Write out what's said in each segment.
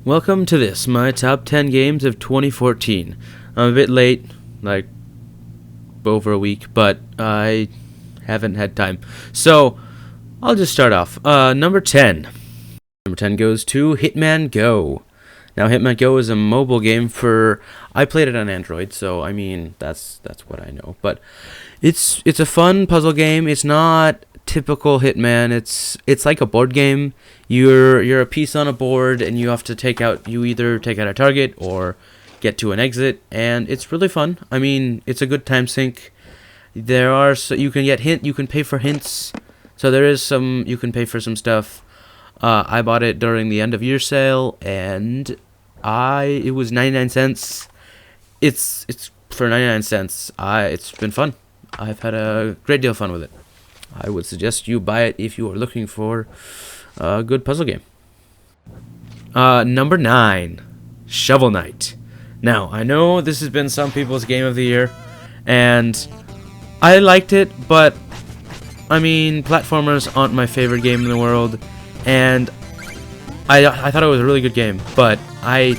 Welcome to this, my top 10 games of 2014. I'm a bit late, like over a week, but I haven't had time. So, I'll just start off. Number 10. Number 10 goes to Hitman Go. Now, Hitman Go is a mobile game for... I played it on Android, so, I mean, that's what I know. But it's a fun puzzle game. It's not typical Hitman. It's like a board game. You're a piece on a board, and you have to either take out a target or get to an exit, and it's really fun. I mean, it's a good time sink. You can pay for hints. So there is you can pay for some stuff. I bought it during the end of year sale, and it was 99 cents. It's for 99 cents. It's been fun. I've had a great deal of fun with it. I would suggest you buy it if you are looking for a good puzzle game. Number 9, Shovel Knight. Now, I know this has been some people's game of the year, and I liked it, but I mean, platformers aren't my favorite game in the world, and I thought it was a really good game, but I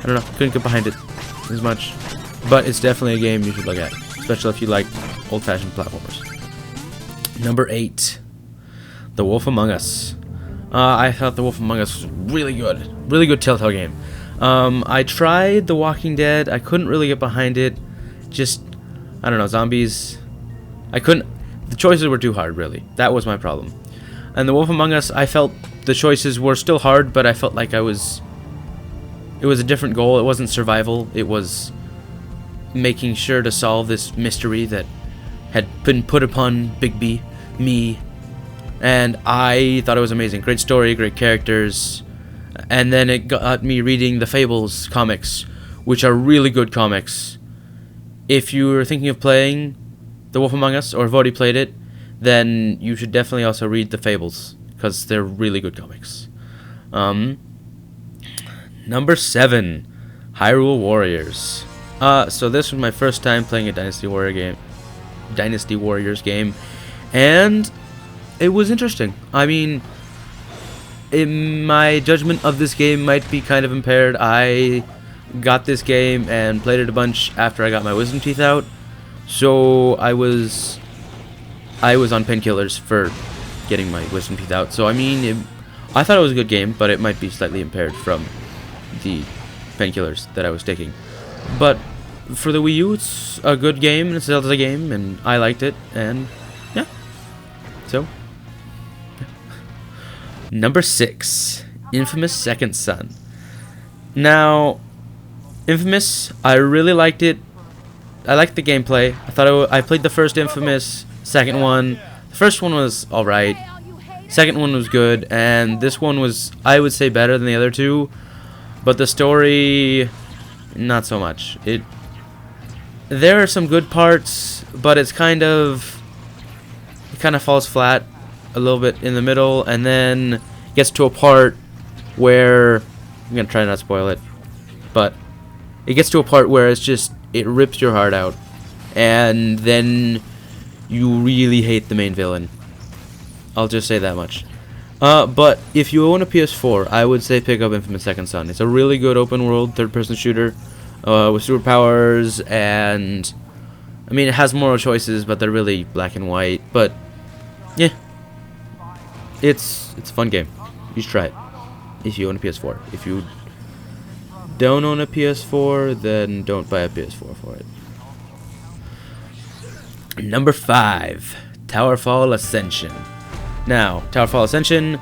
don't know, couldn't get behind it as much. But it's definitely a game you should look at, especially if you like old-fashioned platformers. Number 8, The Wolf Among Us. I thought The Wolf Among Us was really good Telltale game. I tried The Walking Dead. I couldn't really get behind it. I don't know, zombies. The choices were too hard, really. That was my problem. And The Wolf Among Us, I felt the choices were still hard, but I felt like it was a different goal. It wasn't survival. It was making sure to solve this mystery that had been put upon Big B, me, and I thought it was amazing. Great story, great characters, and then it got me reading the Fables comics, which are really good comics. If you were thinking of playing The Wolf Among Us, or have already played it, then you should definitely also read the Fables, because they're really good comics. Number 7, Hyrule Warriors. So this was my first time playing a Dynasty Warriors game, and it was interesting. I mean, my judgment of this game might be kind of impaired. I got this game and played it a bunch after I got my wisdom teeth out, so I was on painkillers for getting my wisdom teeth out. So I mean, I thought it was a good game, but it might be slightly impaired from the painkillers that I was taking. But for the Wii U, it's a good game, and it's a Zelda game, and I liked it, and yeah. So, yeah. Number 6, Infamous Second Son. Now, Infamous, I really liked it. I liked the gameplay. I played the first Infamous, second one. The first one was alright. Second one was good, and this one was, I would say, better than the other two. But the story, not so much. There are some good parts, but it kind of falls flat a little bit in the middle, and then gets to a part where, I'm gonna try not to spoil it, but it gets to a part where it rips your heart out, and then you really hate the main villain. I'll just say that much. But if you own a PS4, I would say pick up Infamous Second Son. It's a really good open-world third-person shooter with superpowers, and I mean, it has moral choices, but they're really black and white. But yeah, it's a fun game. You should try it if you own a PS4. If you don't own a PS4, then don't buy a PS4 for it. Number 5, Towerfall Ascension. Now, Towerfall Ascension,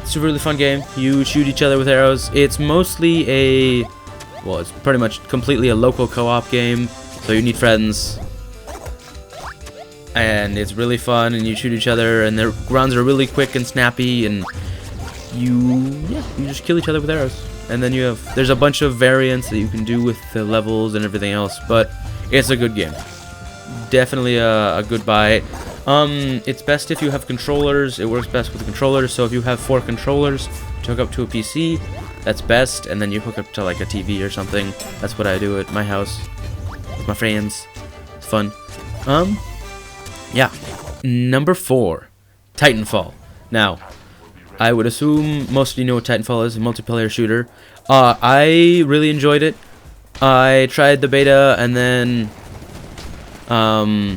it's a really fun game. You shoot each other with arrows. It's mostly it's pretty much completely a local co-op game, so you need friends. And it's really fun, and you shoot each other, and the rounds are really quick and snappy, and you just kill each other with arrows. And then there's a bunch of variants that you can do with the levels and everything else, but it's a good game. Definitely a good buy. It's best if you have controllers. It works best with the controllers, so if you have 4 controllers to hook up to a PC, that's best, and then you hook up to like a TV or something. That's what I do at my house with my friends. It's fun. Yeah. Number 4, Titanfall. Now, I would assume most of you know what Titanfall is, a multiplayer shooter. I really enjoyed it. I tried the beta, and then I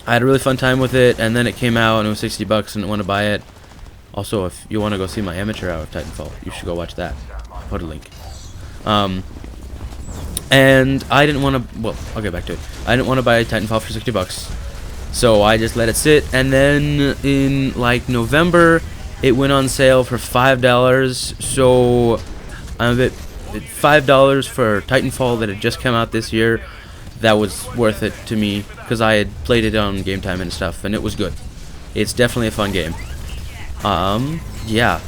had a really fun time with it, and then it came out, and it was $60, and I want to buy it. Also, if you want to go see my amateur hour of Titanfall, you should go watch that. Put a link. And I didn't want to, well, I'll get back to it. I didn't want to buy Titanfall for $60. So I just let it sit, and then in like November, it went on sale for $5. So I'm a bit, $5 for Titanfall that had just come out this year. That was worth it to me because I had played it on Game Time and stuff, and it was good. It's definitely a fun game. Yeah,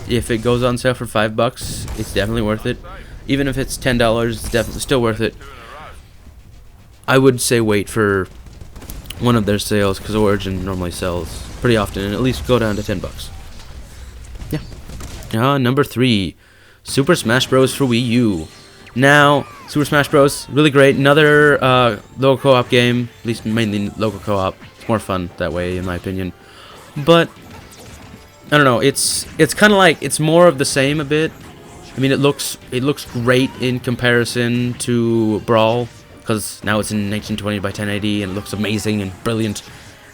if it goes on sale for $5, it's definitely worth it. Even if it's $10, it's definitely still worth it. I would say wait for one of their sales because Origin normally sells pretty often, and at least go down to $10. Yeah. Number 3, Super Smash Bros. For Wii U. Now, Super Smash Bros. Really great. Another local co-op game, at least mainly local co-op. It's more fun that way, in my opinion. But I don't know. It's kind of like it's more of the same a bit. I mean, it looks great in comparison to Brawl, because now it's in 1920 by 1080 and it looks amazing and brilliant.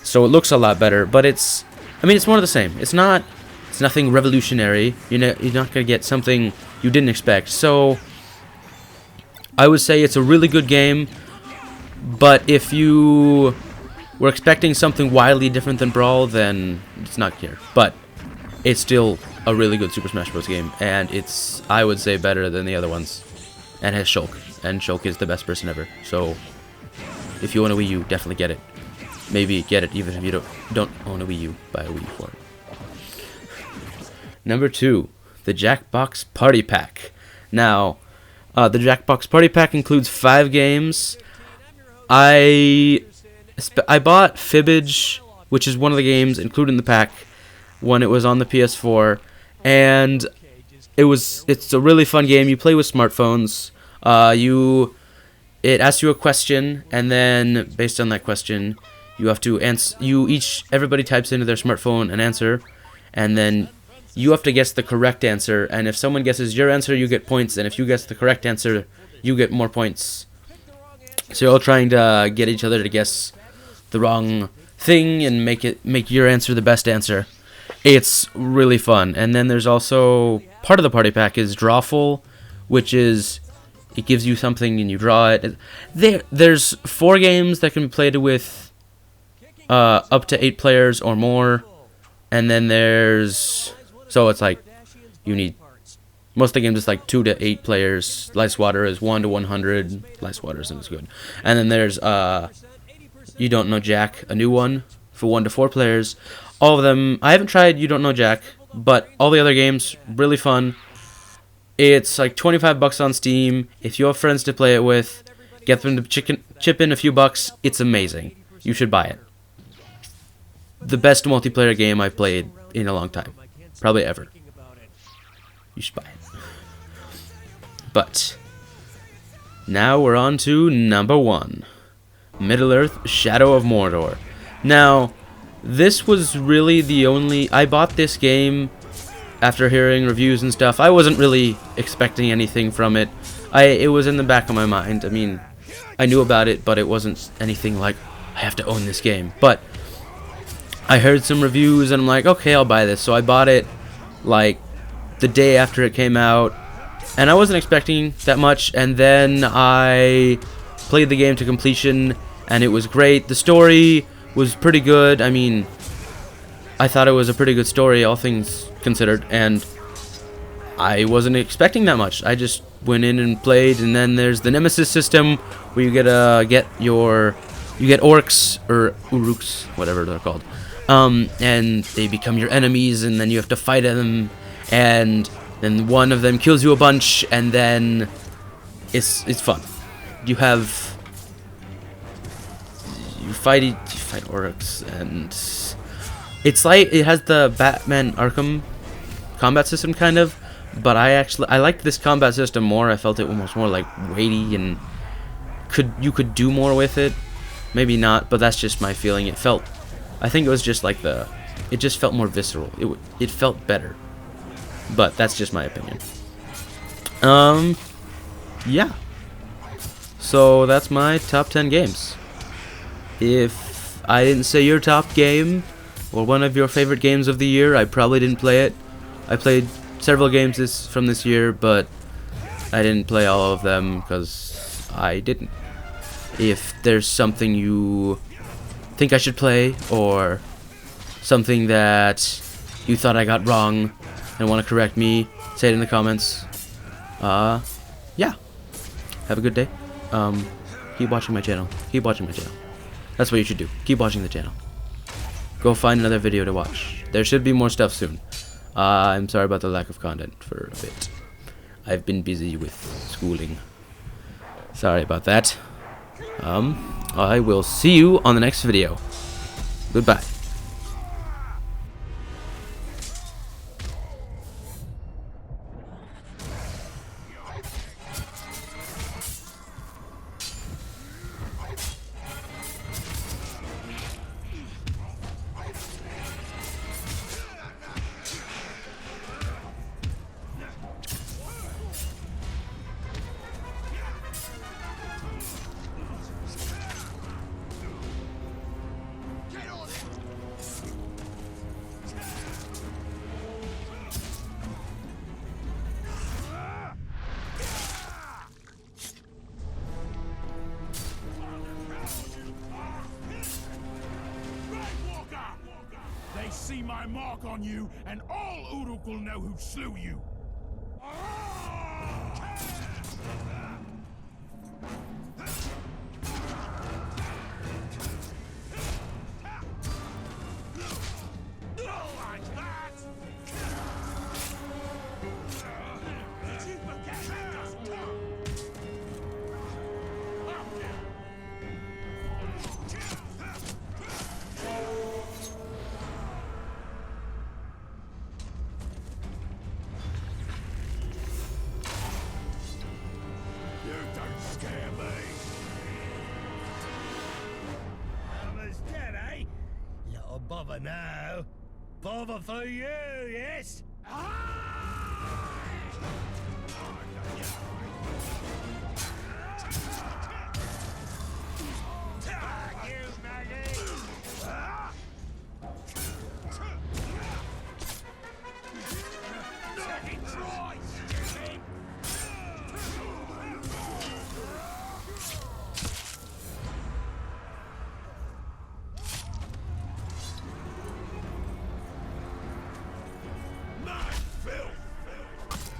So it looks a lot better, but it's more of the same. It's nothing revolutionary. You're not gonna get something you didn't expect. So I would say it's a really good game, but if you were expecting something wildly different than Brawl, then it's not here. But it's still a really good Super Smash Bros. Game, and it's, I would say, better than the other ones, and has Shulk, and Shulk is the best person ever. So if you own a Wii U, definitely get it. Maybe get it even if you don't own a Wii U, buy a Wii U for it. Number 2, the Jackbox Party Pack. Now, the Jackbox Party Pack includes 5 games. I bought Fibbage, which is one of the games included in the pack, when it was on the PS4, and it's a really fun game. You play with smartphones. It asks you a question, and then based on that question, you have to answer. Everybody types into their smartphone an answer, and then you have to guess the correct answer. And if someone guesses your answer, you get points, and if you guess the correct answer, you get more points. So you're all trying to get each other to guess the wrong thing and make your answer the best answer. It's really fun. And then there's also part of the party pack is Drawful, which is it gives you something and you draw it. There's 4 games that can be played with up to 8 players or more. And then so it's like you need, most of the games is like 2 to 8 players. Lice Water is 1 to 100. Lice Water isn't as good. And then there's You Don't Know Jack, a new one for 1 to 4 players. All of them, I haven't tried You Don't Know Jack, but all the other games, really fun. It's like $25 on Steam. If you have friends to play it with, get them to chip in a few bucks. It's amazing. You should buy it. The best multiplayer game I've played in a long time. Probably ever. You should buy it. But now we're on to number 1. Middle-earth: Shadow of Mordor. Now, this was really the only... I bought this game after hearing reviews and stuff. I wasn't really expecting anything from it. It was in the back of my mind. I mean, I knew about it, but it wasn't anything like, I have to own this game. But I heard some reviews, and I'm like, okay, I'll buy this. So I bought it, like, the day after it came out. And I wasn't expecting that much. And then I played the game to completion, and it was great. The story was pretty good. I mean, I thought it was a pretty good story, all things considered, and I wasn't expecting that much. I just went in and played, and then there's the Nemesis system where you get orcs or uruks, whatever they're called, and they become your enemies, and then you have to fight them, and then one of them kills you a bunch, and then it's fun. You fight orcs, and it's like it has the Batman Arkham combat system kind of, but I liked this combat system more. I felt it was more like weighty, and you could do more with it. Maybe not, but that's just my feeling. I think it was just like the It just felt more visceral. It felt better. But that's just my opinion. Yeah. So that's my top 10 games. If I didn't say your top game or one of your favorite games of the year, I probably didn't play it. I played several games from this year, but I didn't play all of them because I didn't. If there's something you think I should play, or something that you thought I got wrong and want to correct me, say it in the comments. Yeah. Have a good day. Keep watching my channel. Keep watching my channel. That's what you should do. Keep watching the channel. Go find another video to watch. There should be more stuff soon. I'm sorry about the lack of content for a bit. I've been busy with schooling. Sorry about that. I will see you on the next video. Goodbye. They see my mark on you, and all Uruk will know who slew you. Bother now. Bother for you, yes?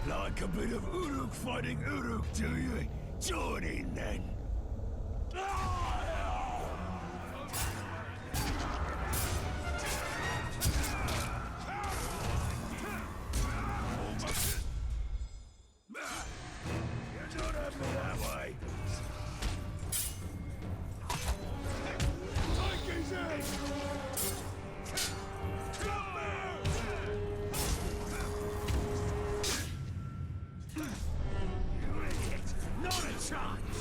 Like a bit of Uruk fighting Uruk, do you? Join in then. You're not having it that way. Take his head. Not a chance!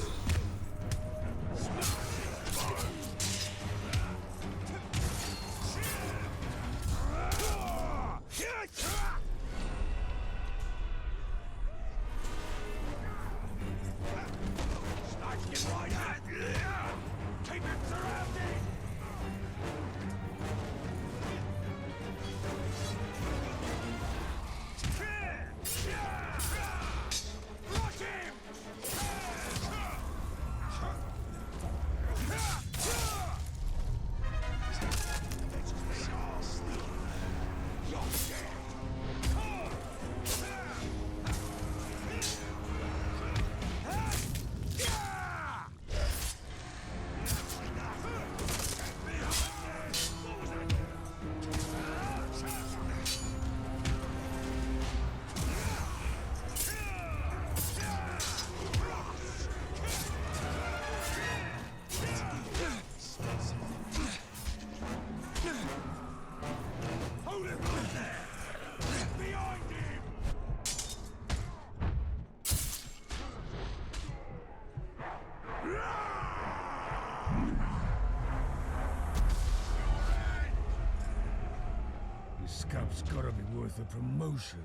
Cup's gotta be worth a promotion.